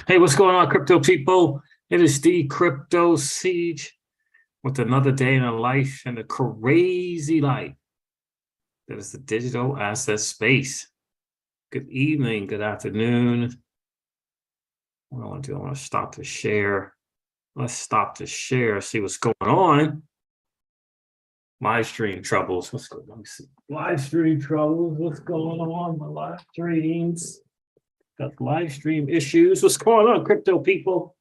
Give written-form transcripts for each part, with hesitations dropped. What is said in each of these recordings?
Hey, what's going on, crypto people? It is the Crypto Siege with another day in the life and the crazy life that is the digital asset space. Good evening, good afternoon. What do I want to do? I want to stop the share. Let's stop the share, see what's going on. Live stream troubles. What's going on? Let me see. Live stream troubles. What's going on? My live streams. Got live stream issues. What's going on, crypto people?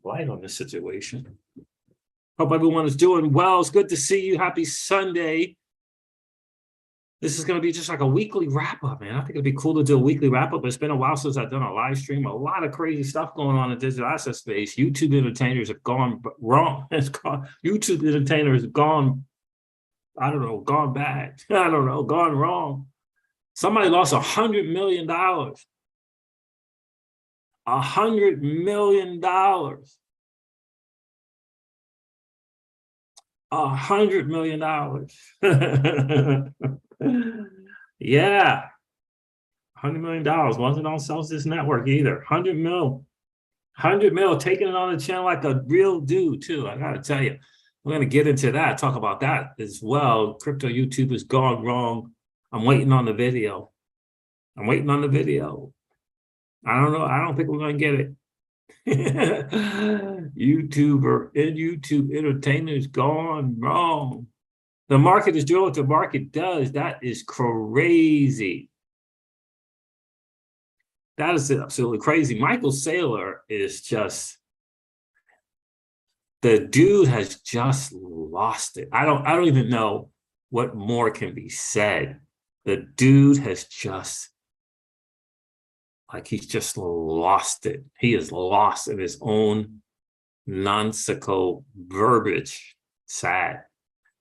Light on this situation. Hope everyone is doing well. It's good to see you. Happy Sunday. This is going to be just like a weekly wrap-up, man. I think it'd be cool to do a weekly wrap-up. It's been a while since I've done a live stream. A lot of crazy stuff going on in the digital asset space. YouTube entertainers have gone wrong. YouTube entertainers have gone, I don't know, gone bad. I don't know, gone wrong. Somebody lost $100 million. $100 million. $100 million. Yeah. $100 million. Wasn't on Celsius Network either. 100 mil. 100 mil, taking it on the channel like a real dude, too. I got to tell you. We're going to get into that, talk about that as well. Crypto YouTube has gone wrong. I'm waiting on the video. I don't know. I don't think we're going to get it. YouTube entertainers gone wrong. The market is doing what the market does. That is crazy. That is absolutely crazy. Michael Saylor is just, the dude has just lost it. I don't even know what more can be said. The dude has just, like, he's just lost it. He is lost in his own nonsensical verbiage. Sad.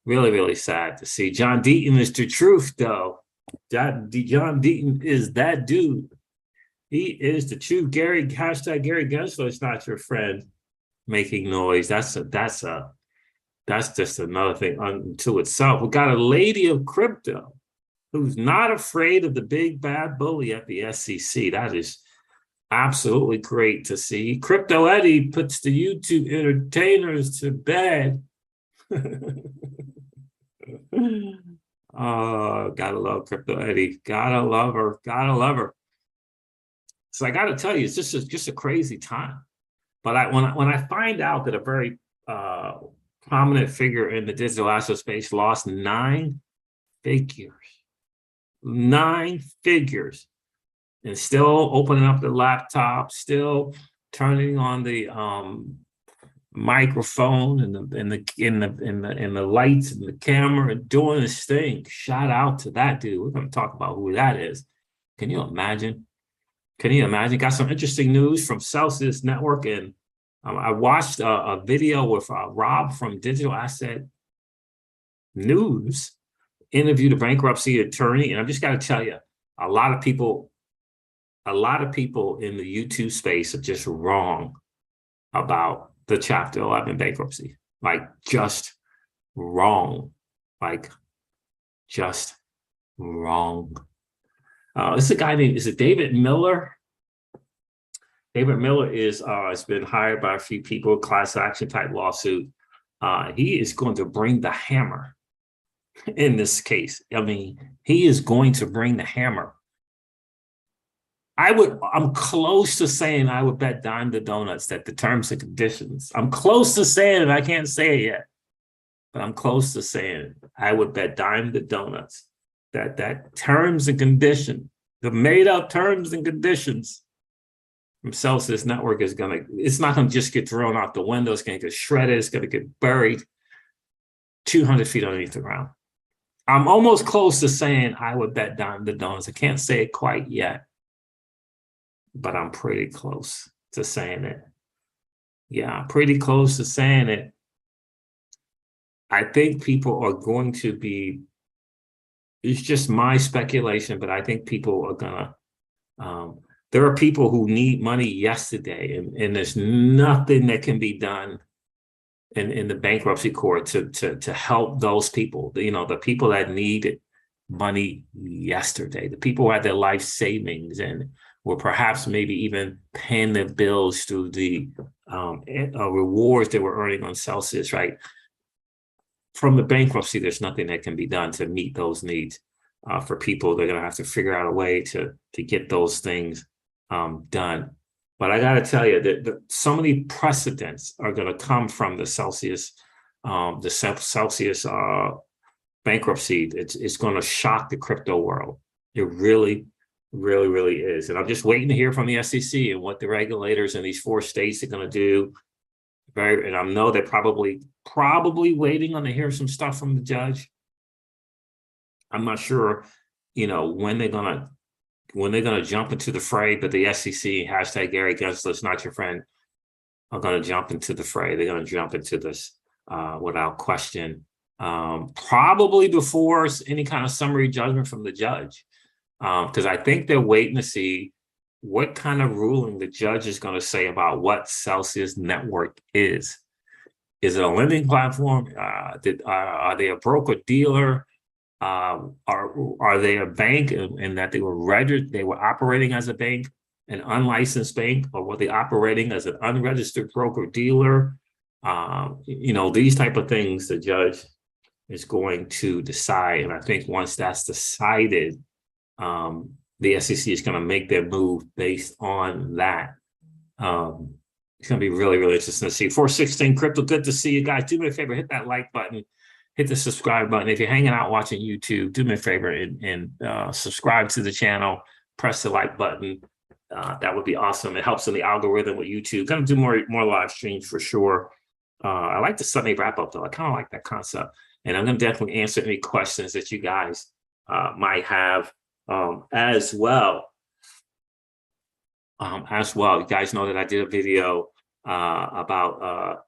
Really, really sad to see. John Deaton is the truth, though. John Deaton is that dude. He is the truth. Hashtag Gary Gensler is not your friend making noise. That's just another thing unto itself. We got a lady of crypto who's not afraid of the big bad bully at the SEC. That is absolutely great to see. Crypto Eddie puts the YouTube entertainers to bed. Oh, gotta love Crypto Eddie. Gotta love her. Gotta love her. So I gotta tell you, it's just a crazy time. But when I find out that a very prominent figure in the digital asset space lost 9 figures. 9 figures, and still opening up the laptop, still turning on the microphone and the lights and the camera and doing this thing. Shout out to that dude. We're going to talk about who that is. Can you imagine? Got some interesting news from Celsius Network, and I watched a video with Rob from Digital Asset News interviewed a bankruptcy attorney, and I've just got to tell you, a lot of people in the YouTube space are just wrong about the Chapter 11 bankruptcy. Like, just wrong. Like, just wrong. This is a guy named, is it David Miller? David Miller has been hired by a few people, class action type lawsuit. He is going to bring the hammer in this case. I mean, he is going to bring the hammer. I'm close to saying I would bet dime to donuts that the terms and conditions, I'm close to saying it, I can't say it yet, but I'm close to saying I would bet dime to donuts that terms and conditions, the made up terms and conditions from Celsius Network it's not gonna just get thrown out the window, it's gonna get shredded, it's gonna get buried 200 feet underneath the ground. I'm almost close to saying I would bet dime to donuts. I can't say it quite yet, but I'm pretty close to saying it. Yeah, I'm pretty close to saying it. I think people are going to be, it's just my speculation, but I think people are gonna, there are people who need money yesterday, and there's nothing that can be done in the bankruptcy court to help those people, the people that need it money yesterday. The people who had their life savings and were perhaps maybe even paying their bills through the rewards they were earning on Celsius, right? From the bankruptcy, there's nothing that can be done to meet those needs for people. They're going to have to figure out a way to get those things done. But I got to tell you that so many precedents are going to come from the Celsius bankruptcy. It's going to shock the crypto world. It really, really, really is. And I'm just waiting to hear from the SEC and what the regulators in these 4 states are going to do. And I know they're probably waiting on to hear some stuff from the judge. I'm not sure, when they're gonna jump into the fray, but the SEC, hashtag Gary Gensler's not your friend, are gonna jump into the fray. They're gonna jump into this without question. Probably before any kind of summary judgment from the judge, because I think they're waiting to see what kind of ruling the judge is going to say about what Celsius Network is. Is it a lending platform? Are they a broker dealer? Are they a bank in that they were registered? They were operating as a bank, an unlicensed bank, or were they operating as an unregistered broker dealer? These type of things the judge is going to decide. And I think once that's decided, the SEC is going to make their move based on that. It's going to be really, really interesting to see. 416 Crypto, good to see you guys. Do me a favor, hit that like button, hit the subscribe button. If you're hanging out watching YouTube, do me a favor and subscribe to the channel, press the like button. That would be awesome. It helps in the algorithm with YouTube. Going to do more live streams for sure. I like the Sunday wrap up though. I kind of like that concept. And I'm going to definitely answer any questions that you guys might have as well. You guys know that I did a video about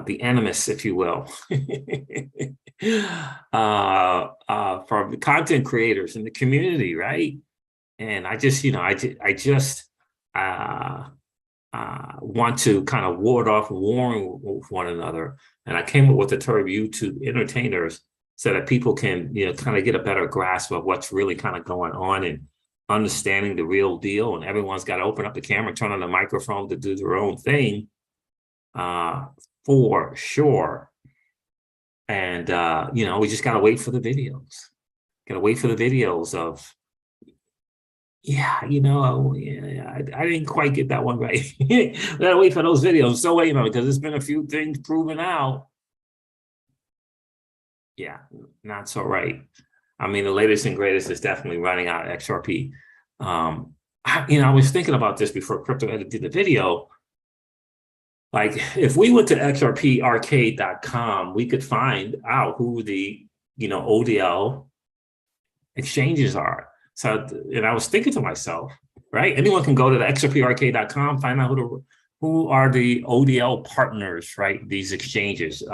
the animus, if you will, from the content creators in the community, right? And I just want to kind of ward off warring with one another. And I came up with the term YouTube entertainers so that people can, kind of get a better grasp of what's really kind of going on and understanding the real deal. And everyone's got to open up the camera, turn on the microphone to do their own thing, for sure. And, we just got to wait for the videos. Got to wait for the videos of, I didn't quite get that one right. We got to wait for those videos. So wait, because there's been a few things proven out. Yeah, not so right. I mean, the latest and greatest is definitely running out of XRP. I was thinking about this before Crypto Edit did the video. Like, if we went to XRParcade.com, we could find out who the, ODL exchanges are. So, and I was thinking to myself, right? Anyone can go to the XRParcade.com, find out who are the ODL partners, right? These exchanges. Is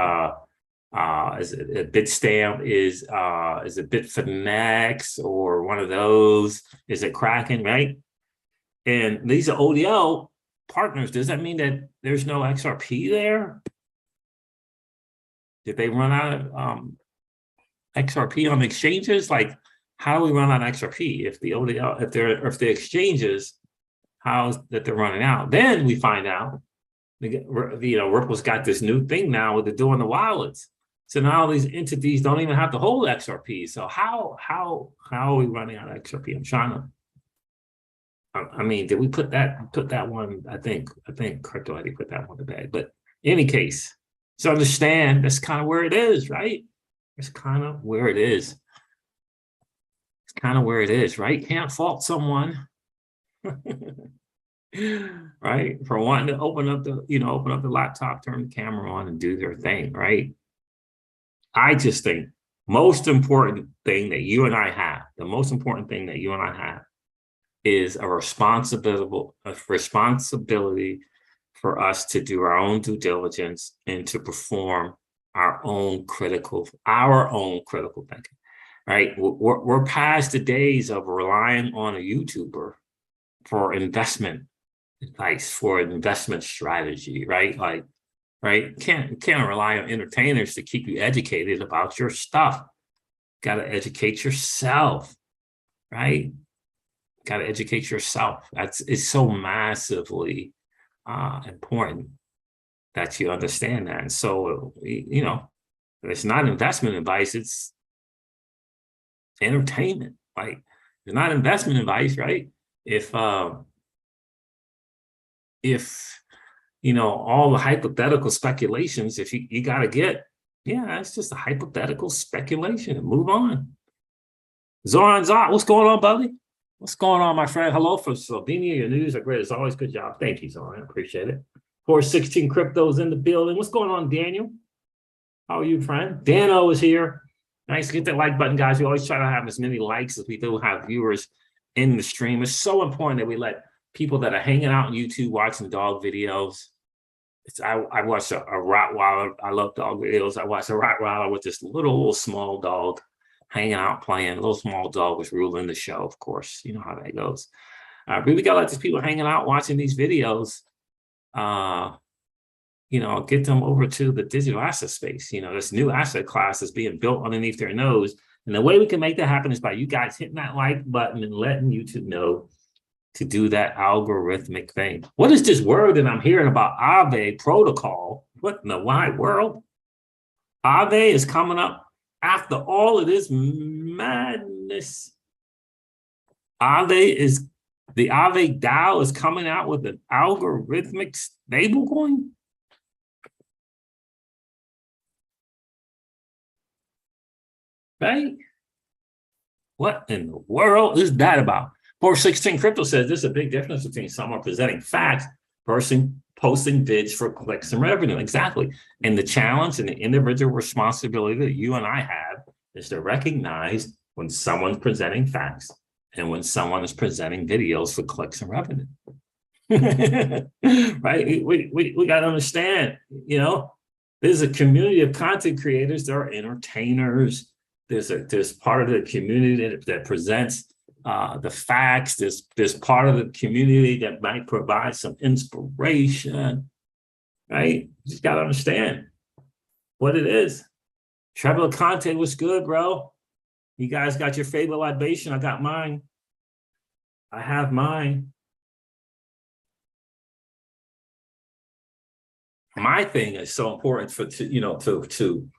it Bitstamp? Is it Bitfinex or one of those? Is it Kraken, right? And these are ODL partners. Does that mean that there's no XRP there? Did they run out of XRP on exchanges? Like, how do we run out of XRP if the ODL, if the exchanges, how's that they're running out? Then we find out, Ripple's got this new thing now with doing the wallets. So now these entities don't even have to hold XRP. So how are we running out of XRP? I'm trying to. I mean, did we put that one? I think Crypto already put that one to bed. But in any case, so understand that's kind of where it is, right? It's kind of where it is. It's kind of where it is, right? Can't fault someone, right? For wanting to open up the laptop, turn the camera on, and do their thing, right? I just think most important thing that you and I have, the most important thing that you and I have is a responsibility for us to do our own due diligence and to perform our own critical thinking, right? We're past the days of relying on a YouTuber for investment advice, for investment strategy, right? Like, right? Can't rely on entertainers to keep you educated about your stuff. got to educate yourself, right? Got to educate yourself. It's so massively important that you understand that. And so, you know, it's not investment advice, it's entertainment. Like, it's not investment advice, right? If you know, all the hypothetical speculations, if you got to get, yeah, it's just a hypothetical speculation and move on. Zoran Zot, what's going on, buddy? What's going on, my friend? Hello from Slovenia. Your news are great as always. Good job. Thank you, Zoran. I appreciate it. 416 cryptos in the building. What's going on, Daniel? How are you, friend? Dano is here. Nice to get that like button, guys. We always try to have as many likes as we do have viewers in the stream. It's so important that we let people that are hanging out on YouTube watching dog videos. I watched a Rottweiler. I love dog videos. I watched a Rottweiler with this little small dog hanging out playing. A little small dog was ruling the show, of course. You know how that goes. But we got like these people hanging out watching these videos. You know, get them over to the digital asset space. You know, this new asset class is being built underneath their nose. And the way we can make that happen is by you guys hitting that like button and letting YouTube know to do that algorithmic thing. What is this word that I'm hearing about Aave protocol? What in the wide world? Aave is coming up after all of this madness. Aave is, the Aave DAO is coming out with an algorithmic stablecoin? Right? What in the world is that about? 416 Crypto says there's a big difference between someone presenting facts versus posting vids for clicks and revenue. Exactly. And the challenge and the individual responsibility that you and I have is to recognize when someone's presenting facts and when someone is presenting videos for clicks and revenue. Right? We got to understand, you know, there's a community of content creators. There are entertainers. There's part of the community that presents the facts. There's part of the community that might provide some inspiration, right? You just got to understand what it is. Trevor Conte was good, bro. You guys got your favorite libation. I got mine. I have mine. My thing is so important for to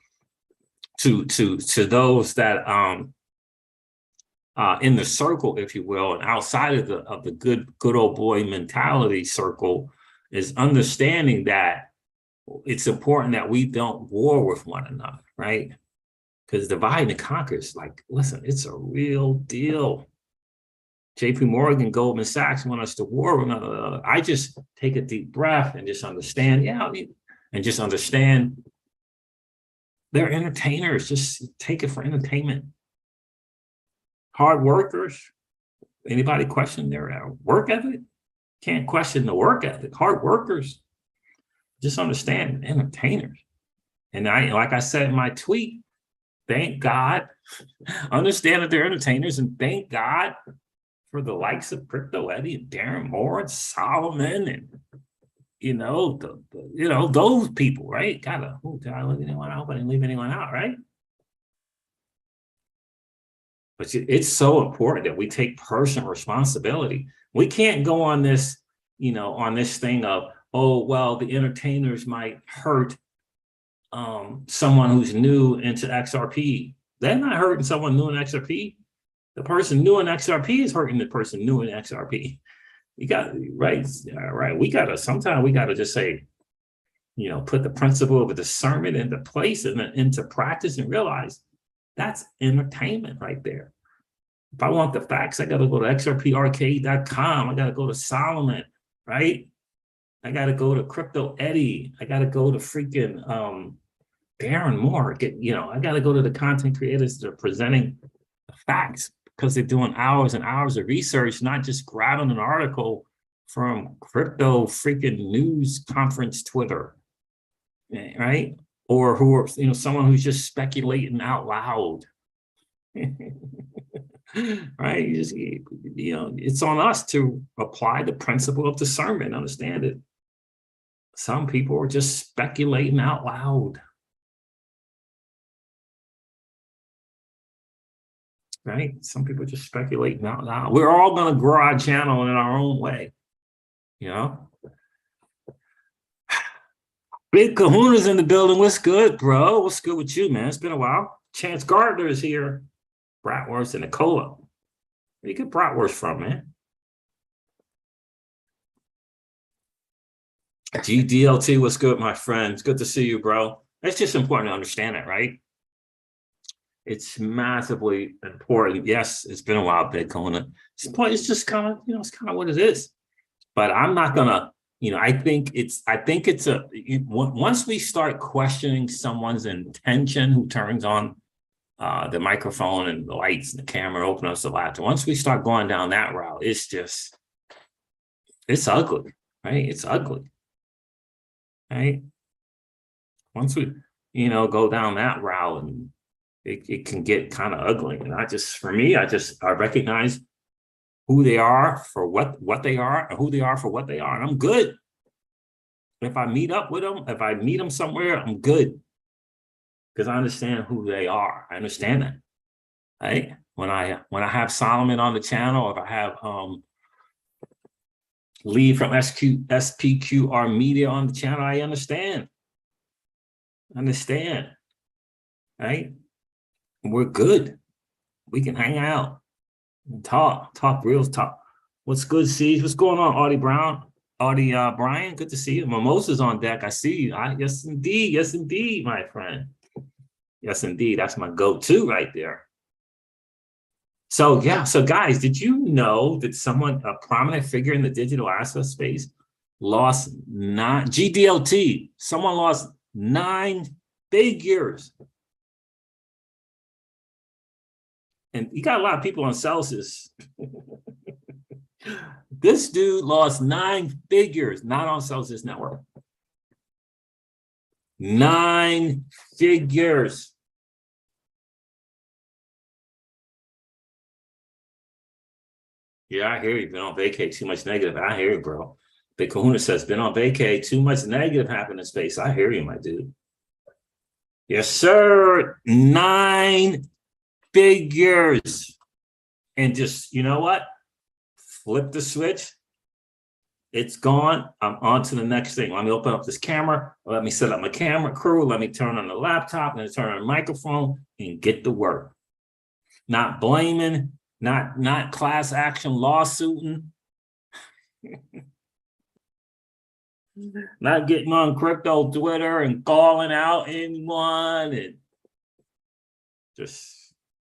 those that in the circle, if you will, and outside of the good old boy mentality circle, is understanding that it's important that we don't war with one another, right? Because divide and conquer is like, listen, it's a real deal. JP Morgan, Goldman Sachs want us to war with one another. I just take a deep breath and just understand, and just understand they're entertainers. Just take it for entertainment. Hard workers. Anybody question their work ethic? Can't question the work ethic. Hard workers. Just understand entertainers. And like I said in my tweet, thank God. Understand that they're entertainers, and thank God for the likes of Crypto Eddie and Darren Moore and Solomon and those people, right? Did I leave anyone out? I hope I didn't leave anyone out, right? But it's so important that we take personal responsibility. We can't go on this, on this thing of, oh, well, the entertainers might hurt someone who's new into XRP. They're not hurting someone new in XRP. The person new in XRP is hurting the person new in XRP. You got right. Sometimes we gotta just say, put the principle of discernment into place and into practice and realize that's entertainment right there. If I want the facts, I got to go to xrparcade.com. I got to go to Solomon, right? I got to go to Crypto Eddie. I got to go to freaking Darren Moore. I got to go to the content creators that are presenting the facts because they're doing hours and hours of research, not just grabbing an article from crypto freaking news conference Twitter, right? Or who are, someone who's just speculating out loud. Right? It's on us to apply the principle of discernment. Understand it. Some people are just speculating out loud. right? Some people just speculate now. We're all going to grow our channel in our own way, you know? Big Kahuna's in the building. What's good, bro? What's good with you, man? It's been a while. Chance Gardner is here. Bratwurst and Nicola. Where you get bratwurst from, man? GDLT, what's good, my friend? It's good to see you, bro. It's just important to understand it, right? It's massively important. Yes, it's been a while, Big Kahuna. It's just kind of, it's kind of what it is. But I'm not gonna, I think it's once we start questioning someone's intention who turns on the microphone and the lights and the camera, open up the laptop. Once we start going down that route, it's ugly, right? It's ugly, right? Once we, go down that route, and it can get kind of ugly. And I recognize who they are for what they are, and who they are for what they are. And I'm good. If I meet up with them, if I meet them somewhere, I'm good. Because I understand who they are. I understand that. Right? When I have Solomon on the channel, if I have Lee from SPQR Media on the channel, I understand. Right? We're good. We can hang out and talk real talk. What's good, Siege? What's going on, Audie Brian? Good to see you. Mimosa's on deck. I see you. Yes, indeed, my friend. Yes, indeed. That's my go-to right there. So, yeah. So, guys, did you know that a prominent figure in the digital asset space lost GDLT? Someone lost 9 figures. And you got a lot of people on Celsius. This dude lost 9 figures, not on Celsius Network. 9 figures. Yeah, I hear you. Been on vacay, too much negative. I hear you, bro. Big Kahuna says, been on vacay, too much negative happened in space. I hear you, my dude. Yes, sir. 9 figures. And just, you know what? Flip the switch. It's gone. I'm on to the next thing. Let me open up this camera. Let me set up my camera crew. Let me turn on the laptop and turn on the microphone and get to work. Not blaming, not class action lawsuiting. Not getting on crypto Twitter and calling out anyone, and just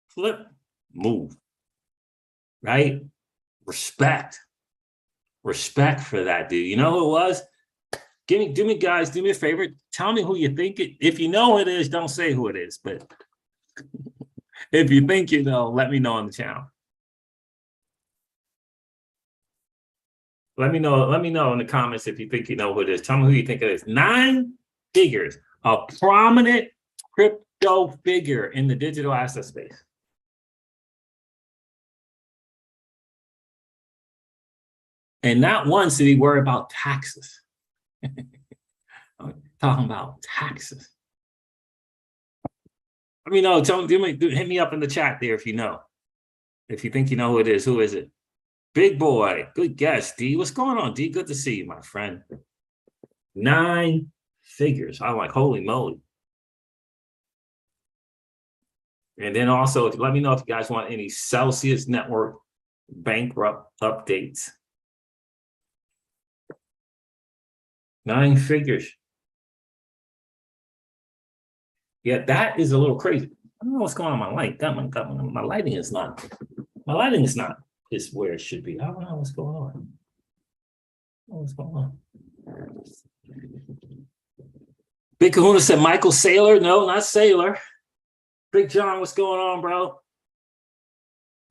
flip, move, right? Respect for that dude. You know who it was? Do me a favor. Tell me who you think it. If you know who it is, don't say who it is. But if you think you know, let me know on the channel. Let me know in the comments if you think you know who it is. Tell me who you think it is. 9 figures, a prominent crypto figure in the digital asset space. And not once did he worry about taxes. Talking about taxes. Let me know. Hit me up in the chat there if you know. If you think you know who it is, who is it? Big boy. Good guess, D. What's going on, D? Good to see you, my friend. 9 figures. I'm like, holy moly. And then also, let me know if you guys want any Celsius Network bankrupt updates. 9 figures. Yeah, that is a little crazy. I don't know what's going on with my light. My lighting is not is where it should be. I don't know what's going on. Big Kahuna said Michael Saylor. No, not Saylor. Big John, what's going on, bro?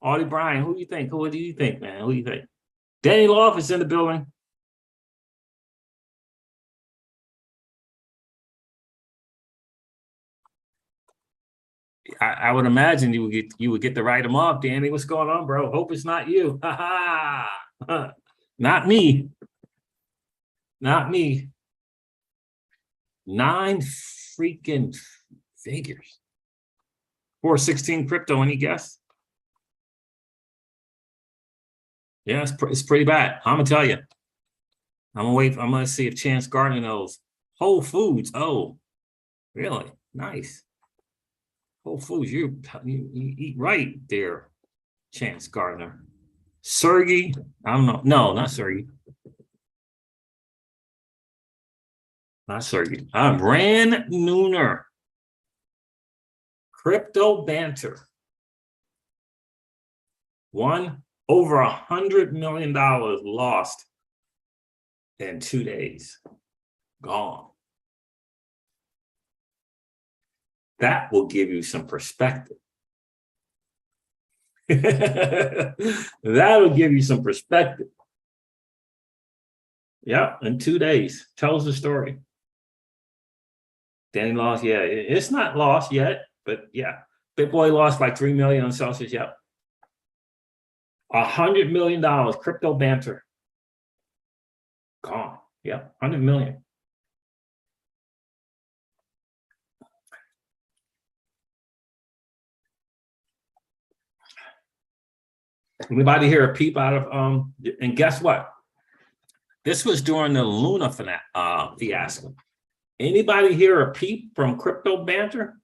Audie Brian, who do you think? Who do you think, man? Who do you think? Danny Loff is in the building. I would imagine you would get to write them off, Danny. What's going on, bro? Hope it's not you. Not me. Not me. 9 freaking figures. 416 crypto, any guess? Yeah, it's pretty bad. I'm gonna tell you. I'm gonna wait. I'm gonna see if Chance Gardner knows. Whole Foods. Oh, really? Nice. Whole Foods. You eat right there, Chance Gardner. Sergey. I don't know. No, not Sergey. Not Sergey. Rand Nooner. Crypto banter. One over $100 million lost in 2 days. Gone. That will give you some perspective. That'll give you some perspective. Yeah, in 2 days. Tells the story. Danny lost, yeah. It's not lost yet, but yeah. Big Boy lost like 3 million on Celsius, yep. $100 million crypto banter. Gone. Yep, 100 million. Anybody hear a peep out of and guess what? This was during the Luna fiasco. Anybody hear a peep from crypto banter?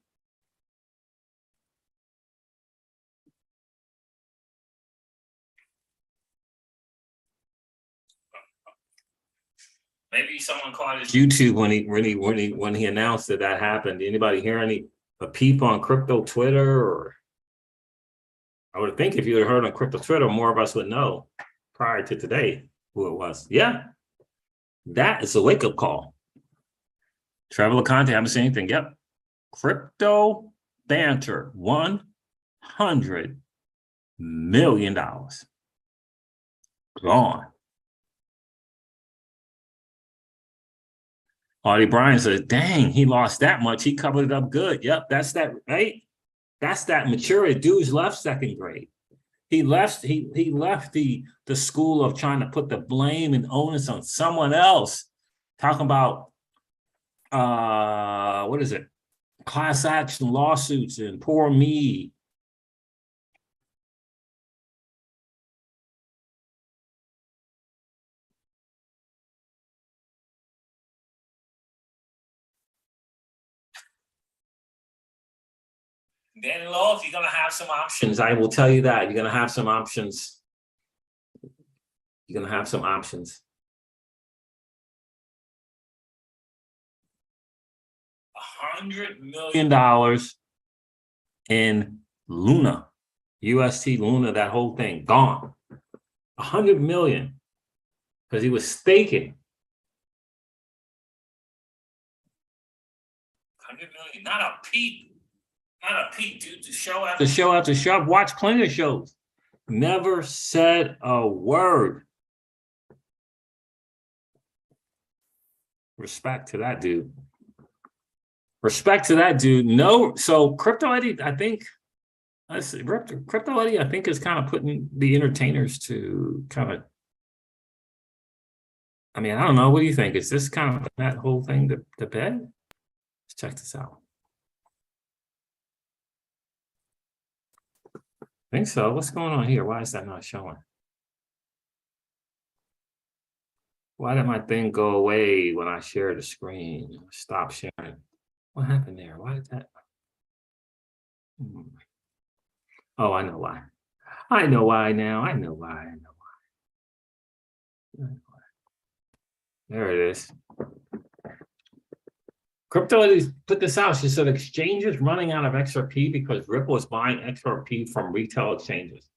Maybe someone caught his YouTube when he announced that happened. Anybody hear a peep on crypto Twitter? Or I would think if you had heard on crypto Twitter, more of us would know prior to today who it was. Yeah, that is a wake up call. Trevor LeConte, haven't seen anything. Yep, crypto banter, $100 million gone. Artie Bryan says, dang, he lost that much. He covered it up good. Yep, that's that, right? That's that maturity. Dude's left second grade. He left the school of trying to put the blame and onus on someone else. Talking about what is it? Class action lawsuits and poor me. Danny Lowe, you're gonna have some options. I will tell you that. You're gonna have some options. You're gonna have some options. $100 million in Luna, UST Luna, that whole thing gone. 100 million because he was staking. 100 million, not a peep, dude. To show after show after show. Watch plenty of shows. Never said a word. Respect to that dude. Respect to that dude. No, so Crypto Eddie, I think. Let's see, Crypto Eddie, I think, is kind of putting the entertainers to kind of. I mean, I don't know. What do you think? Is this kind of that whole thing to bed? Let's check this out. I think so. What's going on here? Why is that not showing? Why did my thing go away when I share the screen? Stop sharing. What happened there? Why did that? Oh, I know why. I know why now. I know why. There it is. Crypto put this out. She said exchanges running out of XRP because Ripple is buying XRP from retail exchanges.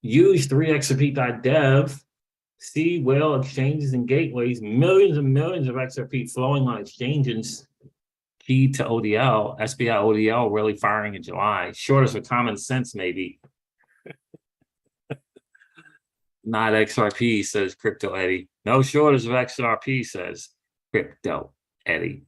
Use 3xrp.dev. See whale exchanges and gateways. Millions and millions of XRP flowing on exchanges. Key to ODL. SBI ODL really firing in July. Shortest of common sense, maybe. Not XRP, says Crypto Eddie. No shortage of XRP, says Crypto Eddie.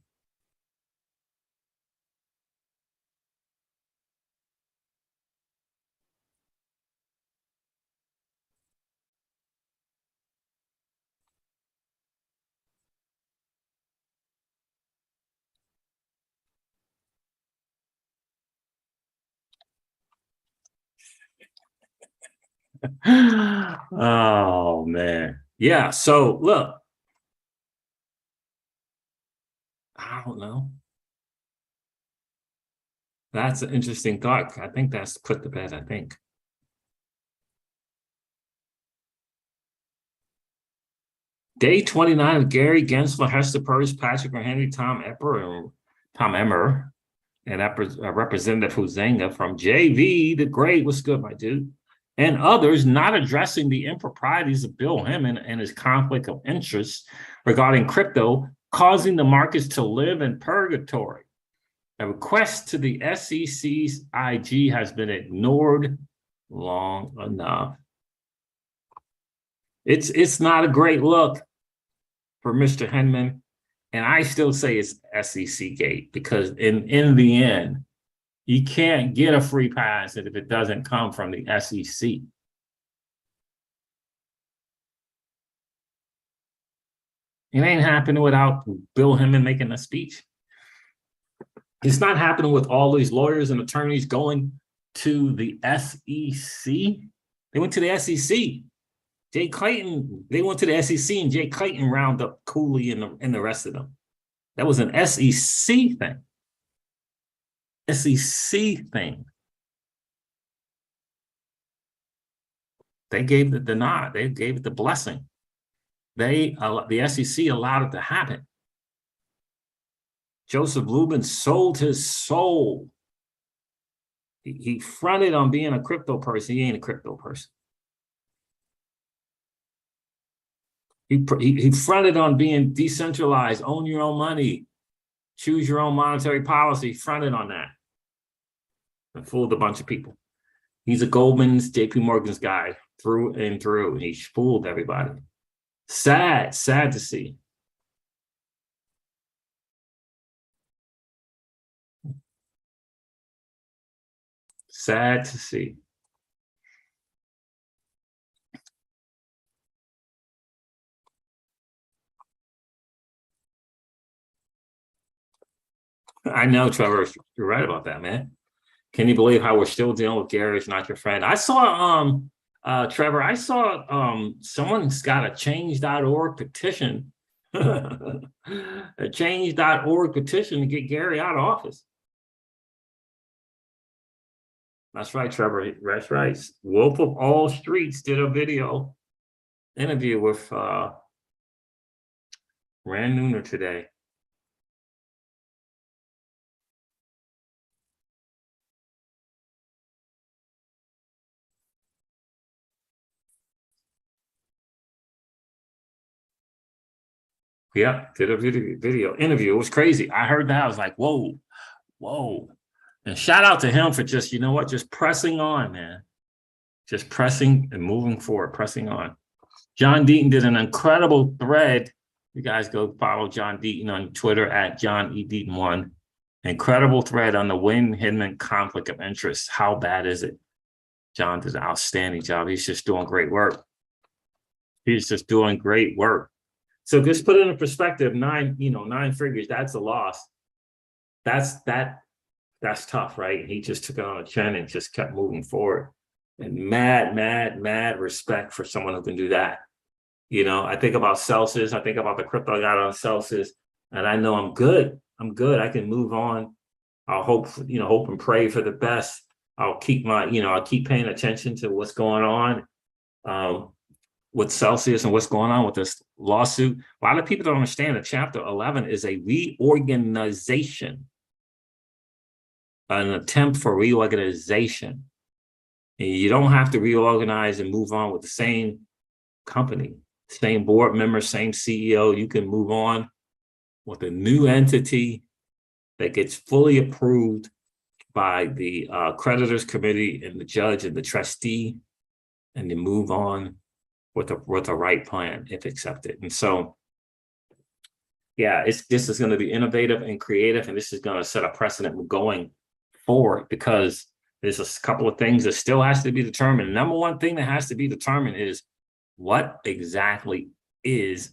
Oh man. Yeah. So look, I don't know. That's an interesting thought. I think that's put to bed, I think. Day 29 of Gary Gensler, Hester Purse, Patrick Henry, Tom Emmer, and Representative Huizenga from JV, the Great, what's good, my dude, and others not addressing the improprieties of Bill Hemmon and his conflict of interest regarding crypto, causing the markets to live in purgatory. A request to the SEC's IG has been ignored long enough. It's not a great look for Mr. Henman, and I still say it's SEC gate, because in the end, you can't get a free pass if it doesn't come from the SEC. It ain't happening without Bill Henman making a speech. It's not happening with all these lawyers and attorneys going to the SEC. They went to the SEC. Jay Clayton, they went to the SEC, and Jay Clayton rounded up Cooley and the rest of them. That was an SEC thing. SEC thing. They gave the nod. They gave it the blessing. The SEC allowed it to happen. Joseph Lubin sold his soul. He fronted on being a crypto person. He ain't a crypto person. He fronted on being decentralized, own your own money, choose your own monetary policy. He fronted on that and fooled a bunch of people. He's a Goldman's, JP Morgan's guy through and through. He fooled everybody. Sad to see. Sad to see. I know, Trevor, you're right about that, man. Can you believe how we're still dealing with Gary's not your friend? I saw, Trevor, I saw someone's got a change.org petition, a change.org petition to get Gary out of office. That's right, Trevor. That's right. Wolf of All Streets did a video interview with Rand Nooner today. Yeah, did a video interview. It was crazy. I heard that. I was like, whoa. And shout out to him for just, you know what, just pressing on, man. Just pressing and moving forward, pressing on. John Deaton did an incredible thread. You guys go follow John Deaton on Twitter at John E. Deaton1. Incredible thread on the Wayne Hinman conflict of interest. How bad is it? John did an outstanding job. He's just doing great work. He's just doing great work. So just put it in perspective, 9 figures, that's a loss. That's tough, right? He just took it on a chin and just kept moving forward. And mad respect for someone who can do that. You know, I think about Celsius. I think about the crypto I got on Celsius, and I know I'm good. I can move on. I'll hope and pray for the best. I'll keep I'll keep paying attention to what's going on with Celsius and what's going on with this lawsuit. A lot of people don't understand that Chapter 11 is a reorganization, an attempt for reorganization. And you don't have to reorganize and move on with the same company, same board member, same CEO. You can move on with a new entity that gets fully approved by the creditors committee and the judge and the trustee, and you move on with a right plan if accepted. And so, yeah, this is going to be innovative and creative, and this is going to set a precedent going forward, because there's a couple of things that still has to be determined. The number one thing that has to be determined is what exactly is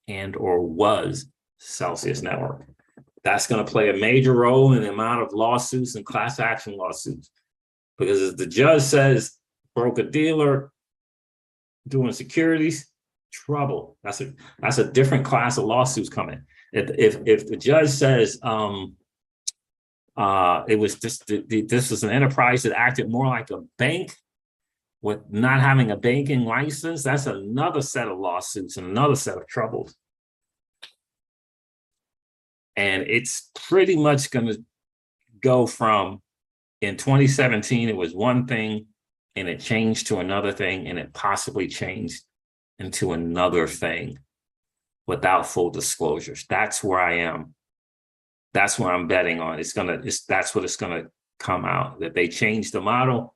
and or was Celsius Network. That's going to play a major role in the amount of lawsuits and class action lawsuits, because as the judge says, broker dealer, doing securities, trouble. That's a different class of lawsuits coming. If the judge says it was just this was an enterprise that acted more like a bank with not having a banking license, that's another set of lawsuits and another set of troubles. And it's pretty much going to go from, in 2017, it was one thing and it changed to another thing and it possibly changed into another thing without full disclosures. That's where I am. That's where I'm betting on. That's what it's gonna come out, that they changed the model.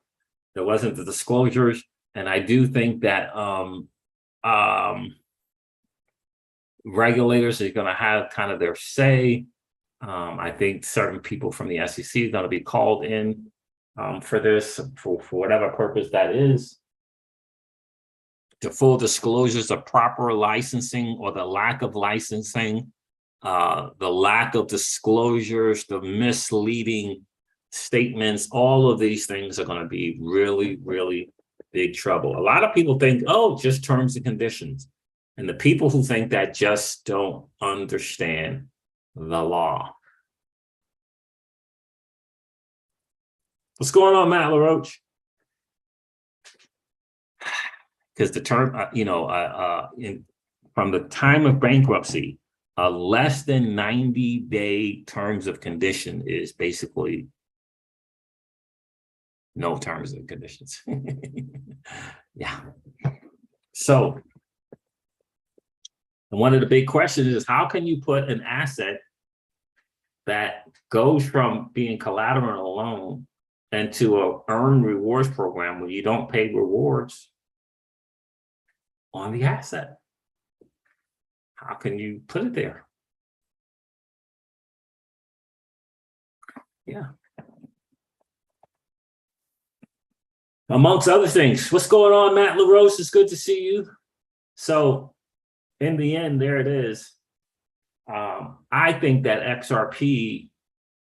There wasn't the disclosures. And I do think that regulators are gonna have kind of their say. I think certain people from the SEC are gonna be called in for this, for whatever purpose that is. The full disclosures of proper licensing or the lack of licensing, the lack of disclosures, the misleading statements, all of these things are going to be really, really big trouble. A lot of people think, oh, just terms and conditions. And the people who think that just don't understand the law. What's going on, Matt LaRoche? Because the term, from the time of bankruptcy, less than 90-day terms of condition is basically no terms and conditions. Yeah. So one of the big questions is, how can you put an asset that goes from being collateral and a loan into a earned rewards program when you don't pay rewards on the asset? How can you put it there? Yeah. Amongst other things, what's going on, Matt LaRose? It's good to see you. So in the end, there it is. I think that XRP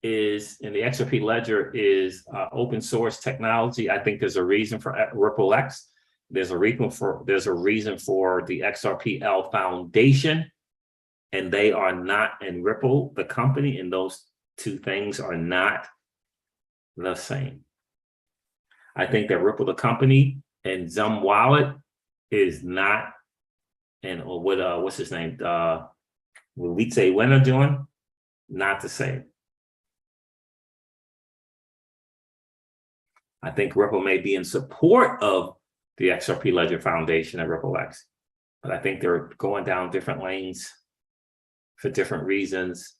is, in the XRP ledger, is open source technology. I think there's a reason for RippleX. There's a reason for the XRPL Foundation, and they are not in Ripple, the company, and those two things are not the same. I think that Ripple, the company, and Zum Wallet is not, and what what's his name? What we say when are doing, not the same. I think Ripple may be in support of the XRP Ledger Foundation and RippleX, but I think they're going down different lanes for different reasons.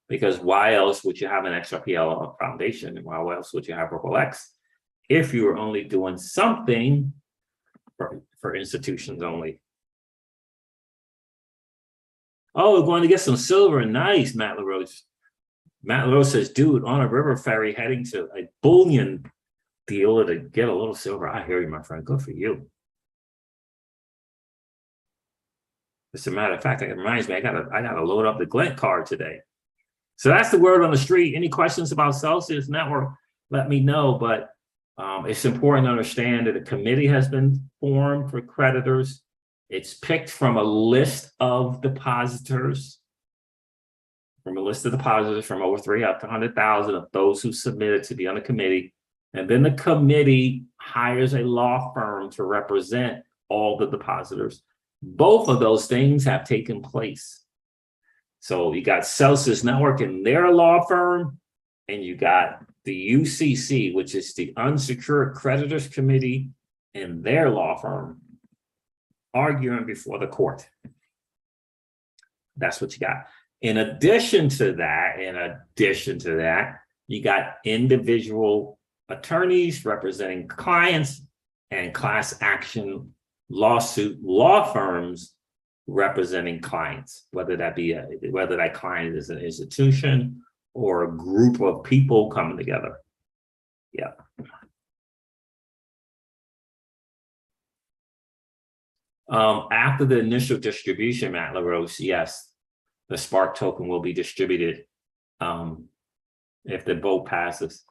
Because why else would you have an XRPL Foundation, and why else would you have RippleX if you were only doing something for institutions only? Oh, we're going to get some silver. Nice, Matt LaRose. Matt LaRose says, dude, on a river ferry heading to a bullion dealer to get a little silver. I hear you, my friend. Good for you. As a matter of fact, it reminds me, I gotta load up the Glint card today. So that's the word on the street. Any questions about Celsius Network, let me know. But it's important to understand that a committee has been formed for creditors. It's picked from a list of depositors, from over 3 up to 100,000 of those who submitted to be on the committee. And then the committee hires a law firm to represent all the depositors. Both of those things have taken place. So you got Celsius Network and their law firm, and you got the UCC, which is the Unsecured Creditors Committee, and their law firm arguing before the court. That's what you got. In addition to that, you got individual attorneys representing clients and class action lawsuit law firms representing clients, whether that client is an institution or a group of people coming together. Yeah. After the initial distribution, Matt LaRose, yes, the Spark token will be distributed if the vote passes.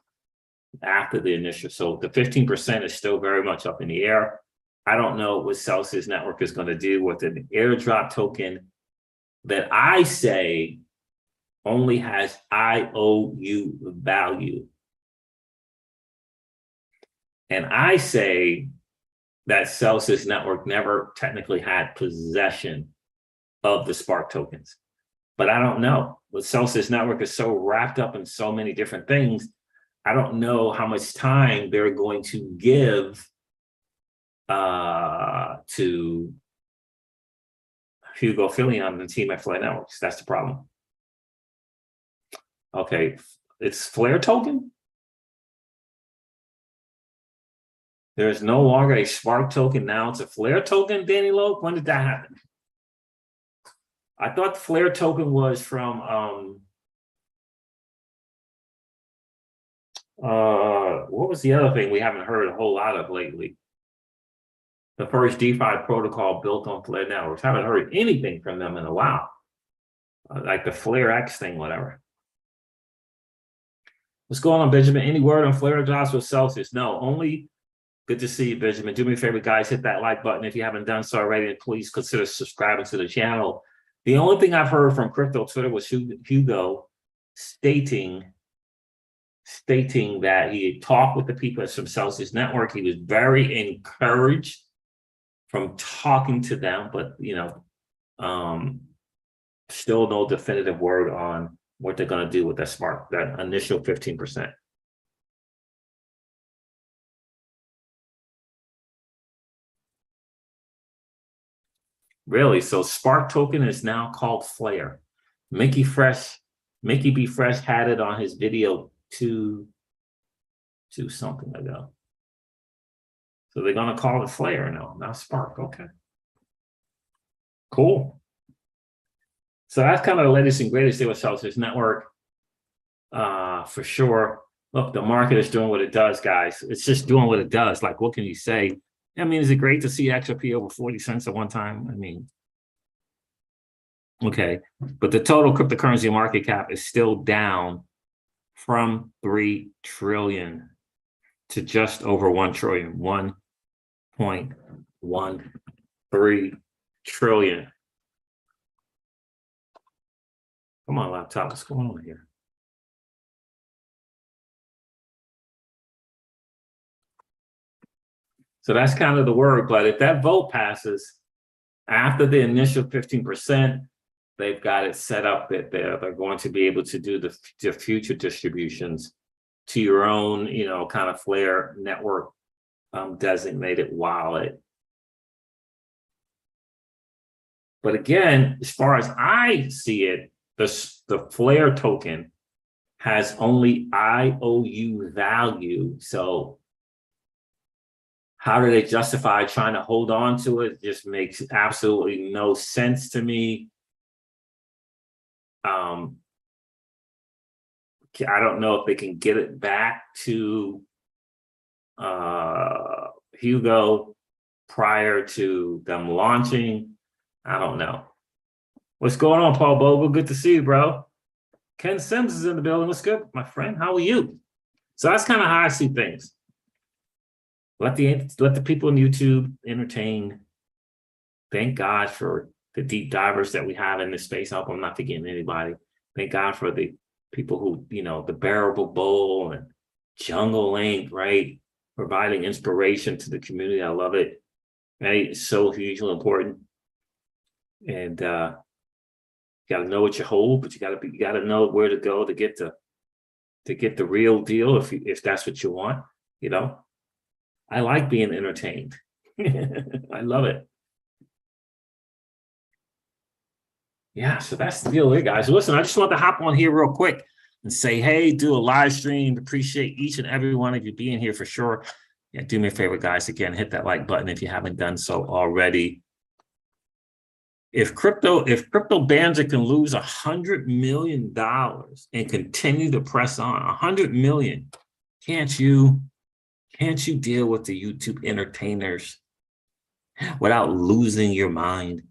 after the initial. So the 15% is still very much up in the air. I don't know what Celsius Network is going to do with an airdrop token that I say only has IOU value. And I say that Celsius Network never technically had possession of the Spark tokens. But I don't know. The Celsius Network is so wrapped up in so many different things. I don't know how much time they're going to give to Hugo Fillion and the team at Flare Networks. That's the problem. Okay, it's Flare token. There is no longer a Spark token. Now it's a Flare token, Danny Loke. When did that happen? I thought the Flare token was from what was the other thing we haven't heard a whole lot of lately? The first DeFi protocol built on Flare Networks. Haven't heard anything from them in a while. Like the Flare X thing, whatever. What's going on, Benjamin? Any word on Flare drops with Celsius? No, only good to see you, Benjamin. Do me a favor, guys, hit that like button if you haven't done so already, and please consider subscribing to the channel. The only thing I've heard from crypto Twitter was Hugo stating that he had talked with the people at some Celsius Network. He was very encouraged from talking to them, but still no definitive word on what they're going to do with that initial 15%. Really? So Spark token is now called Flare. Mickey B. Fresh had it on his video to something ago. So they're going to call it Flare now, not Spark. Okay. Cool. So that's kind of the latest and greatest deal with Celsius Network. For sure. Look, the market is doing what it does, guys. It's just doing what it does. Like, what can you say? I mean, is it great to see XRP over 40 cents at one time? I mean, okay. But the total cryptocurrency market cap is still down from 3 trillion to just over 1 trillion, 1.13 trillion. Come on, laptop, what's going on here? So that's kind of the word. But if that vote passes after the initial 15%, they've got it set up that they're going to be able to do the future distributions to your own, kind of Flare network designated wallet. But again, as far as I see it, the Flare token has only IOU value. So how do they justify trying to hold on to it? It just makes absolutely no sense to me. I don't know if they can get it back to Hugo prior to them launching. I don't know. What's going on, Paul Bogle? Good to see you, bro. Ken Sims is in the building. What's good, my friend? How are you? So that's kind of how I see things. Let the people on YouTube entertain. Thank God for the deep divers that we have in this space. I hope I'm not forgetting anybody. Thank God for the people who, the Bearable Bull and Jungle Link, right? Providing inspiration to the community. I love it. Right? It's so hugely important. And you got to know what you hold, but you got to know where to go to get the real deal if that's what you want. I like being entertained. I love it. Yeah, so that's the deal here, guys. Listen, I just want to hop on here real quick and say, hey, do a live stream. Appreciate each and every one of you being here for sure. Yeah, do me a favor, guys. Again, hit that like button if you haven't done so already. If crypto Banzer can lose $100 million and continue to press on, $100 million, can't you deal with the YouTube entertainers without losing your mind?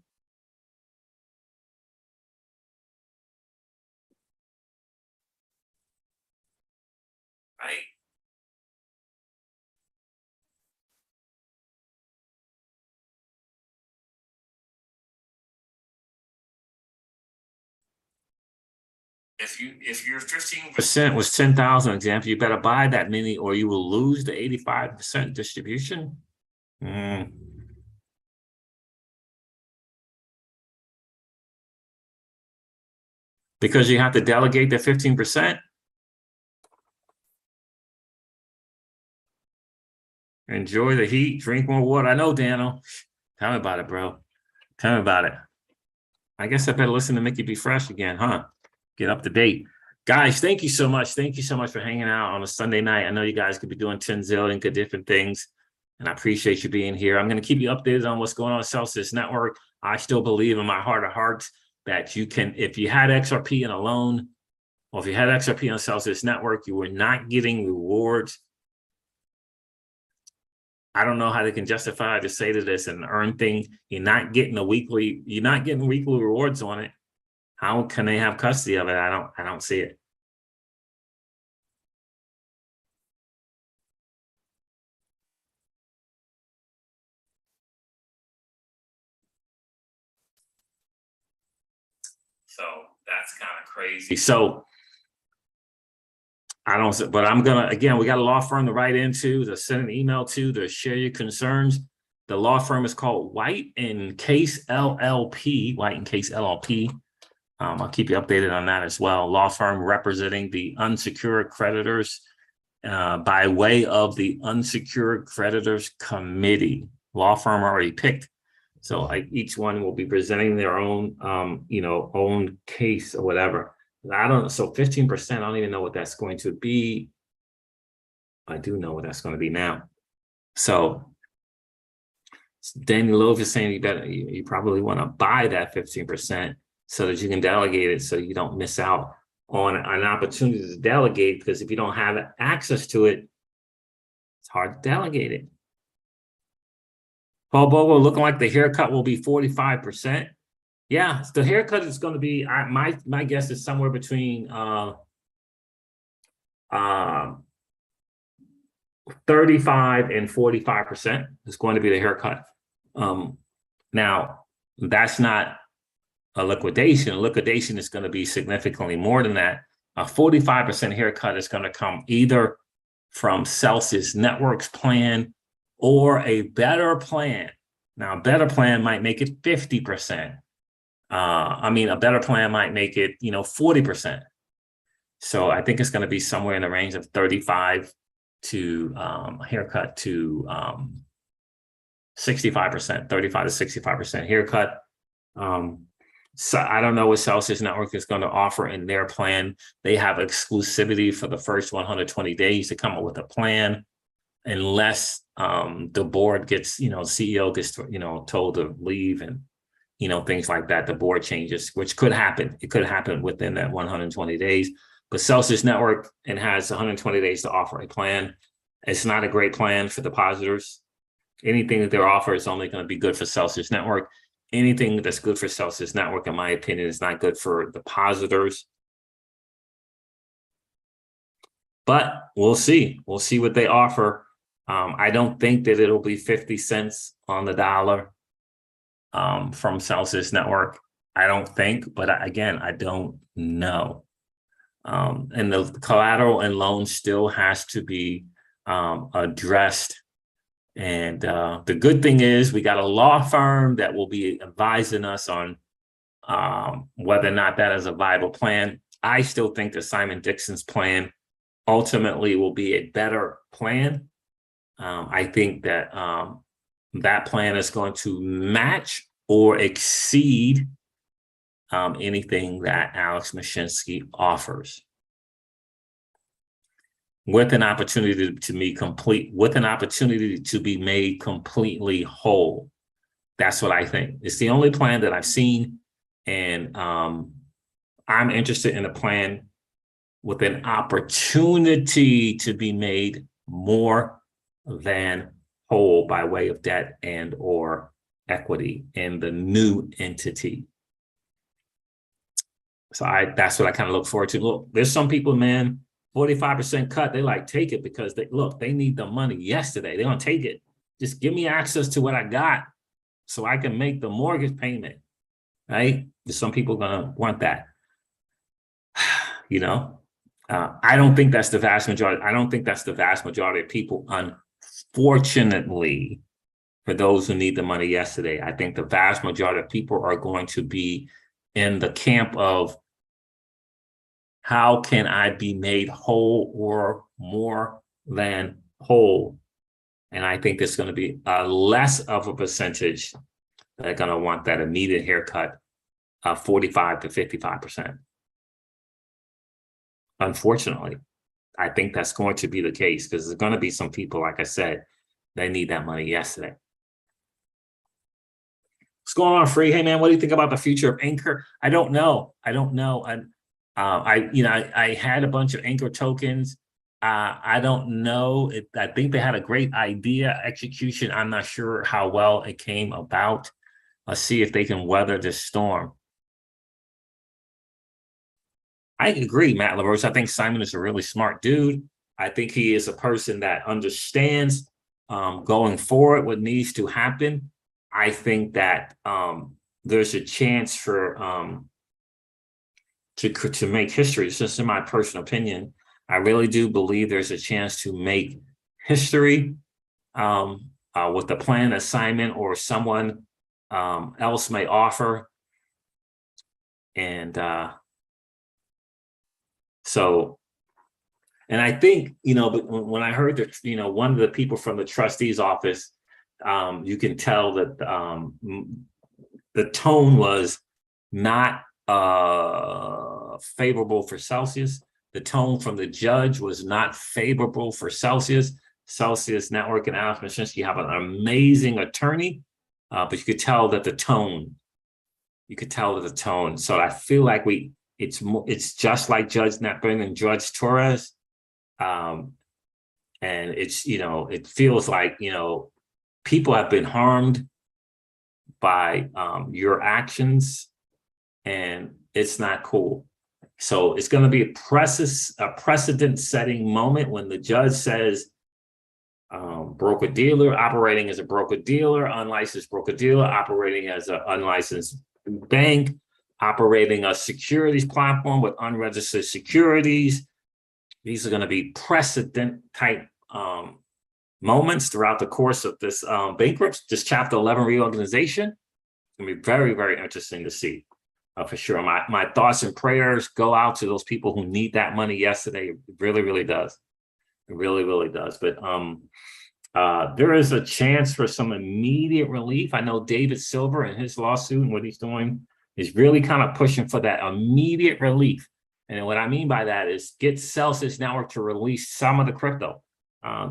Right? if your 15% was 10,000 example, you better buy that many or you will lose the 85% distribution. Because you have to delegate the 15%. Enjoy the heat, drink more water. I know, Daniel. Tell me about it, bro. Tell me about it. I guess I better listen to Mickey Be Fresh again, huh? Get up to date. Guys, thank you so much. Thank you so much for hanging out on a Sunday night. I know you guys could be doing 10 zillion good different things, and I appreciate you being here. I'm going to keep you updated on what's going on with Celsius Network. I still believe in my heart of hearts that you can, if you had XRP in a loan, or if you had XRP on Celsius Network, you were not getting rewards. I don't know how they can justify to say that it's an earned thing. You're not getting weekly rewards on it. How can they have custody of it? I don't see it. So that's kind of crazy. So I don't, but I'm gonna, again, we got a law firm to write into, to send an email to share your concerns. The law firm is called White and Case LLP. White and Case LLP. I'll keep you updated on that as well. Law firm representing the unsecured creditors by way of the Unsecured Creditors Committee. Law firm already picked. So each one will be presenting their own, own case or whatever. I don't, so 15%, I don't even know what that's going to be. I do know what that's going to be now. So Daniel Love is saying you probably want to buy that 15% so that you can delegate it so you don't miss out on an opportunity to delegate, because if you don't have access to it, it's hard to delegate it. Paul Bogle looking like the haircut will be 45%. Yeah, the haircut is going to be, my guess is somewhere between 35 and 45% is going to be the haircut. Now, that's not a liquidation. A liquidation is going to be significantly more than that. A 45% haircut is going to come either from Celsius Network's plan or a better plan. Now, a better plan might make it 50%. A better plan might make it, 40%. So I think it's going to be somewhere in the range of 35 to haircut to 65%, 35 to 65% haircut. So I don't know what Celsius Network is going to offer in their plan. They have exclusivity for the first 120 days to come up with a plan, unless the board gets, CEO gets, told to leave and, things like that. The board changes, which could happen. It could happen within that 120 days. But Celsius Network, it has 120 days to offer a plan. It's not a great plan for depositors. Anything that they offer is only going to be good for Celsius Network. Anything that's good for Celsius Network, in my opinion, is not good for depositors. But we'll see. We'll see what they offer. I don't think that it'll be 50 cents on the dollar from Celsius Network. I don't think, but again, I don't know. And the collateral and loan still has to be addressed. And the good thing is we got a law firm that will be advising us on whether or not that is a viable plan. I still think that Simon Dixon's plan ultimately will be a better plan. I think that that plan is going to match or exceed anything that Alex Mashinsky offers, with an opportunity to be complete, with an opportunity to be made completely whole. That's what I think. It's the only plan that I've seen, and I'm interested in a plan with an opportunity to be made more than whole by way of debt and or equity in the new entity. So that's what I kind of look forward to. Look, there's some people, man, 45% cut, they take it because they need the money yesterday. They're gonna take it. Just give me access to what I got so I can make the mortgage payment, right? There's some people gonna want that. You know, I don't think that's the vast majority. I don't think that's the vast majority of people. Unfortunately, for those who need the money yesterday, I think the vast majority of people are going to be in the camp of how can I be made whole or more than whole? And I think there's going to be less of a percentage that are going to want that immediate haircut, 45 to 55%. Unfortunately, I think that's going to be the case because there's going to be some people, like I said, they need that money yesterday. What's going on, Free? Hey, man, what do you think about the future of Anchor? I don't know. I had a bunch of Anchor tokens. I don't know. I think they had a great idea. Execution, I'm not sure how well it came about. Let's see if they can weather this storm. I agree, Matt LaRoche. I think Simon is a really smart dude. I think he is a person that understands going forward what needs to happen. I think that there's a chance for to make history. It's just in my personal opinion. I really do believe there's a chance to make history with the plan that Simon or someone else may offer. And and I think, but when I heard that, one of the people from the trustee's office, you can tell that the tone was not favorable for Celsius. The tone from the judge was not favorable for Celsius. Celsius Network and Alex Mashinsky have an amazing attorney, but you could tell that the tone. So I feel like it's just like Judge Nathan and Judge Torres. And it's, it feels like, people have been harmed by your actions, and it's not cool. So it's going to be a precedent-setting moment when the judge says, broker-dealer operating as a broker-dealer, unlicensed broker-dealer operating as an unlicensed bank, operating a securities platform with unregistered securities. These are going to be precedent-type moments throughout the course of this this Chapter 11 reorganization. It's going to be very, very interesting to see. For sure. My thoughts and prayers go out to those people who need that money yesterday. It really, really does. It really, really does. But there is a chance for some immediate relief. I know David Silver and his lawsuit and what he's doing is really kind of pushing for that immediate relief. And what I mean by that is get Celsius Network to release some of the crypto.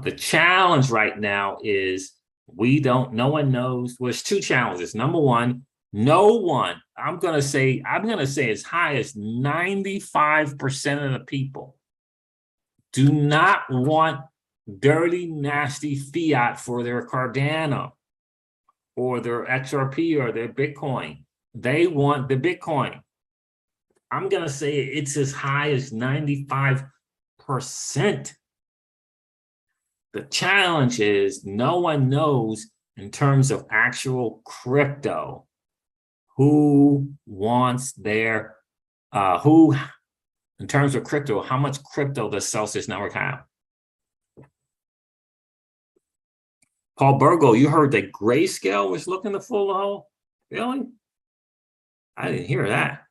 The challenge right now is no one knows. Well, there's two challenges. Number one, no one, I'm going to say as high as 95% of the people do not want dirty, nasty fiat for their Cardano or their XRP or their Bitcoin. They want the Bitcoin. I'm going to say it's as high as 95%. The challenge is no one knows in terms of actual crypto who wants their, in terms of crypto, how much crypto does Celsius Network have? Paul Burgo, you heard that Grayscale was looking to fill the hole? Really? I didn't hear that.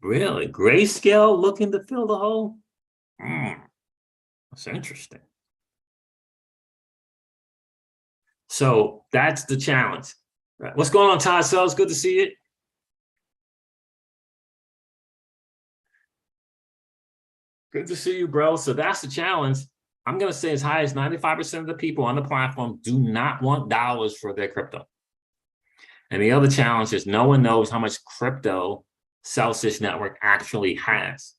Really? Grayscale looking to fill the hole? That's interesting. So that's the challenge. Right. What's going on, Todd Sells? Good to see you. Good to see you, bro. So that's the challenge. I'm going to say as high as 95% of the people on the platform do not want dollars for their crypto. And the other challenge is no one knows how much crypto Celsius Network actually has.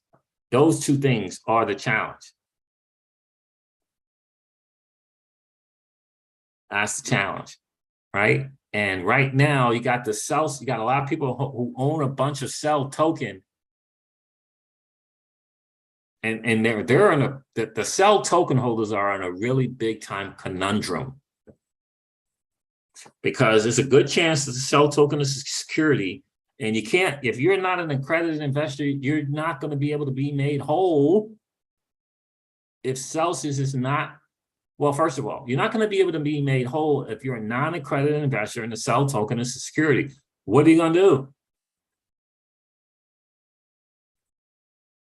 Those two things are the challenge. That's the challenge, right? And right now, you got you got a lot of people who own a bunch of Cell token, and they're in the Cell token holders are in a really big time conundrum because there's a good chance that the Cell token is a security, And you can't, if you're not an accredited investor, you're not going to be able to be made whole if Celsius is not, well, first of all, you're not going to be able to be made whole if you're a non-accredited investor in the sell token as a security. What are you going to do?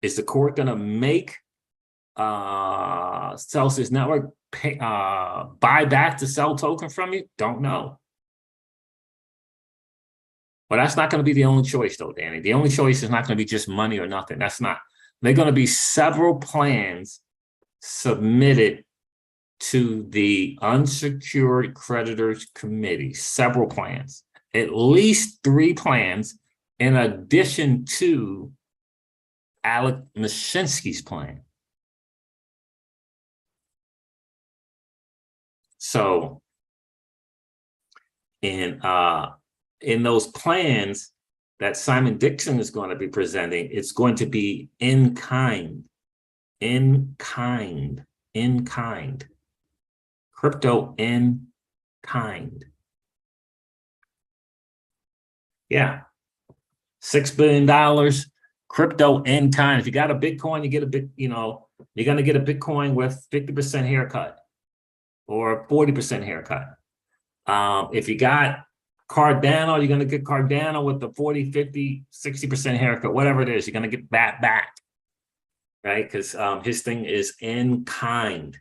Is the court going to make Celsius Network buy back the sell token from you? Don't know. But that's not going to be the only choice, though, Danny. The only choice is not going to be just money or nothing. That's not. There are going to be several plans submitted to the Unsecured Creditors Committee. Several plans. At least 3 plans in addition to Alec Mashinsky's plan. So in those plans that Simon Dixon is going to be presenting, it's going to be in kind, crypto in kind. Yeah, $6 billion, crypto in kind. If you got a Bitcoin, you get a bit, you know, you're going to get a Bitcoin with 50% haircut or 40% haircut. If you got Cardano, you're going to get Cardano with the 40, 50, 60% haircut, whatever it is, you're going to get that back, right? Because his thing is in kind.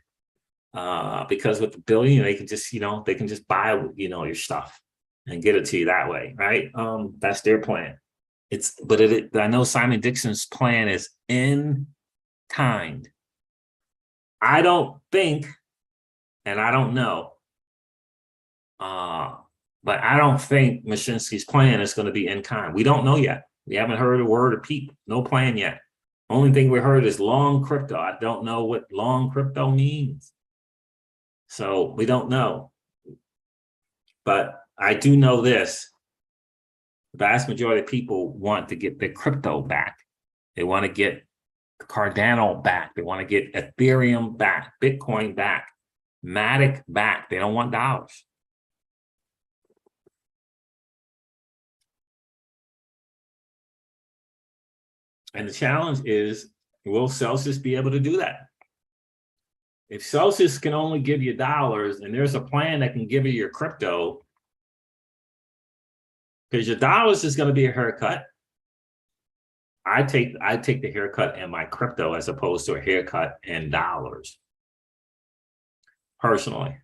Because with the billion, they can just, you know, they can just buy, you know, your stuff and get it to you that way, right? That's their plan. I know Simon Dixon's plan is in kind. I don't think, and I don't know, but I don't think Mashinsky's plan is going to be in kind. We don't know yet. We haven't heard a word or peep. No plan yet. Only thing we heard is long crypto. I don't know what long crypto means. So we don't know. But I do know this. The vast majority of people want to get their crypto back. They want to get Cardano back. They want to get Ethereum back, Bitcoin back, Matic back. They don't want dollars. And the challenge is, will Celsius be able to do that? If Celsius can only give you dollars and there's a plan that can give you your crypto, because your dollars is going to be a haircut. I take the haircut in my crypto as opposed to a haircut in dollars. Personally.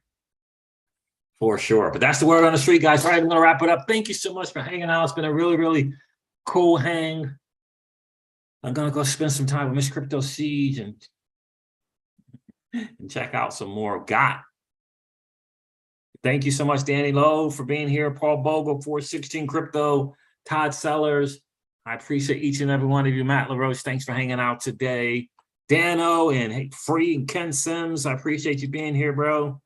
For sure. But that's the word on the street, guys. All right, I'm going to wrap it up. Thank you so much for hanging out. It's been a really, really cool hang. I'm going to go spend some time with Miss Crypto Siege and check out some more GOT. Thank you so much, Danny Lowe, for being here. Paul Bogle, 416 Crypto, Todd Sellers. I appreciate each and every one of you. Matt LaRoche, thanks for hanging out today. Dano and Free and Ken Sims, I appreciate you being here, bro.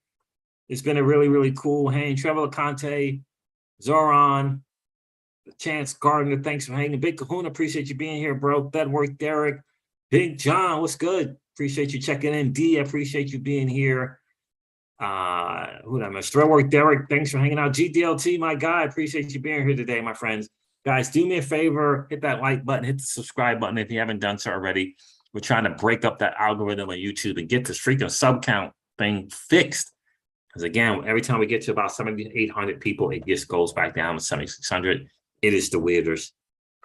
It's been a really, really cool hang. Trevor LeConte, Zoran, Chance Gardner, thanks for hanging. Big Kahuna, appreciate you being here, bro. Bedworth Derek, Big John, what's good? Appreciate you checking in. D, I appreciate you being here. Who did I miss? Bedworth Derek, thanks for hanging out. GDLT, my guy, appreciate you being here today, my friends. Guys, do me a favor, hit that like button, hit the subscribe button if you haven't done so already. We're trying to break up that algorithm on YouTube and get this freaking sub count thing fixed. Because again, every time we get to about 7,800 people, it just goes back down to 7,600. It is the weirdest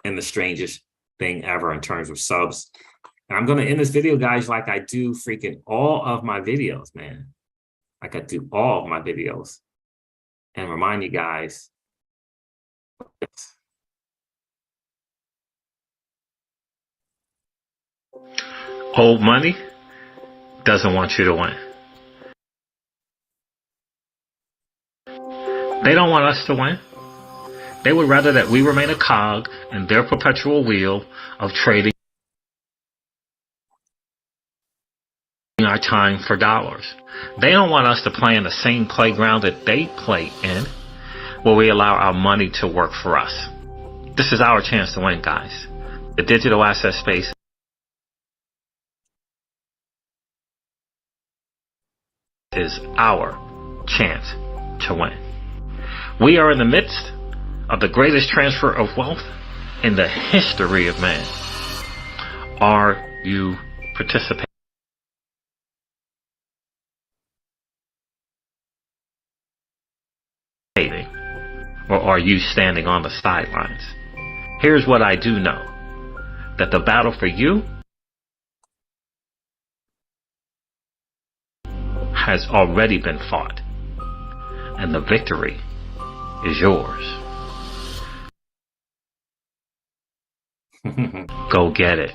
and the strangest thing ever in terms of subs. And I'm going to end this video, guys, like I do freaking all of my videos, man. Like I do all of my videos. And remind you guys, old money doesn't want you to win. They don't want us to win. They would rather that we remain a cog in their perpetual wheel of trading our time for dollars. They don't want us to play in the same playground that they play in, where we allow our money to work for us. This is our chance to win, guys. The digital asset space is our chance to win. We are in the midst of the greatest transfer of wealth in the history of man. Are you participating? Or are you standing on the sidelines? Here's what I do know. That the battle for you has already been fought. And the victory is yours. Go get it.